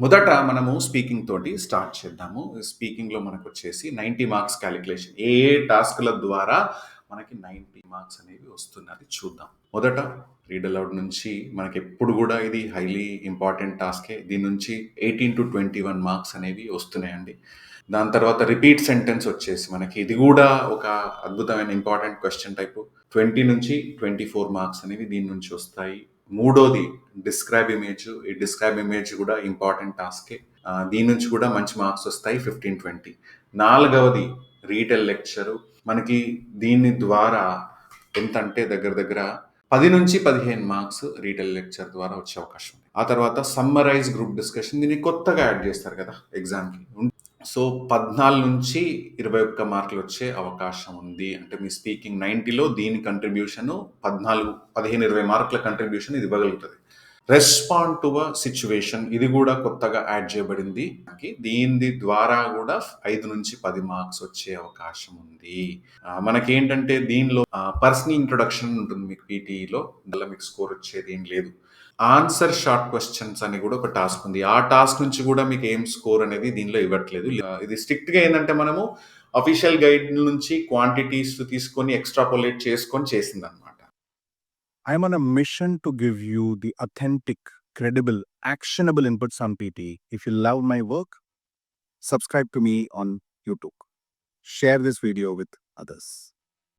మొదట మనము స్పీకింగ్ తోటి స్టార్ట్ చేద్దాము. స్పీకింగ్‌లో మనకొచ్చేసి 90 మార్క్స్ కాలిక్యులేషన్. ఏ ఏ టాస్క్‌ల ద్వారా మనకి 90 మార్క్స్ అనేవి వస్తున్నది చూద్దాం. మొదట రీడ్ అలౌడ్ నుంచి మనకెప్పుడు గూడా ఇది హైలీ ఇంపార్టెంట్ టాస్కే. దీని నుంచి 18-21 మార్క్స్ అనేవి వస్తున్నాయండి. దాని తర్వాత రిపీట్ సెంటెన్స్ వచ్చేసి మనకి ఇది గూడా ఒక అద్భుతమైన ఇంపార్టెంట్ క్వెషన్ టైపు. 20-24 మార్క్స్ అనేవి దీని నుంచి వస్తాయి. మూడోది డిస్క్రైబ్ ఇమేజ్. ఈ డిస్క్రైబ్ ఇమేజ్ కూడా ఇంపార్టెంట్ టాస్కే. దీని నుంచి కూడా మంచి మార్క్స్ వస్తాయి 15-20. నాలుగవది రీటెల్ లెక్చరు. మనకి దీని ద్వారా ఎంతంటే దగ్గర దగ్గర 10-15 మార్క్స్ రీటెల్ లెక్చర్ ద్వారా వచ్చే అవకాశం ఉంది. ఆ తర్వాత సమ్మరైజ్ గ్రూప్ డిస్కషన్, దీన్ని కొత్తగా యాడ్ చేస్తారు కదా ఎగ్జామ్కి. సో 14-21 మార్కులు వచ్చే అవకాశం ఉంది. అంటే మీ స్పీకింగ్ 90లో దీని కంట్రిబ్యూషన్ 15-20 మార్కుల కంట్రిబ్యూషన్ ఇది ఇవ్వగలుగుతుంది. రెస్పాండ్ టు అ సిచ్యువేషన్, ఇది కూడా కొత్తగా యాడ్ చేయబడింది. దీని ద్వారా కూడా 5-10 మార్క్స్ వచ్చే అవకాశం ఉంది. మనకేంటంటే దీనిలో పర్సనల్ ఇంట్రొడక్షన్ ఉంటుంది మీకు పీటీఈలో. దానిలో మీకు స్కోర్ వచ్చేది ఏం లేదు. ఆన్సర్ షార్ట్ క్వశ్చన్స్ అని కూడా ఒక టాస్క్ ఉంది. ఆ టాస్క్ నుంచి కూడా మీకు ఏం స్కోర్ అనేది దీనిలో ఇవ్వట్లేదు. ఇది స్ట్రిక్ట్ గా ఏంటంటే మనము అఫీషియల్ గైడ్ నుంచి క్వాంటిటీస్ తీసుకొని ఎక్స్ట్రాపోలేట్ చేసుకొని చేసిందన్నమాట. I'm on a mission to give you the authentic, credible, actionable inputs on PT. If you love my work, subscribe to me on YouTube. Share this video with others.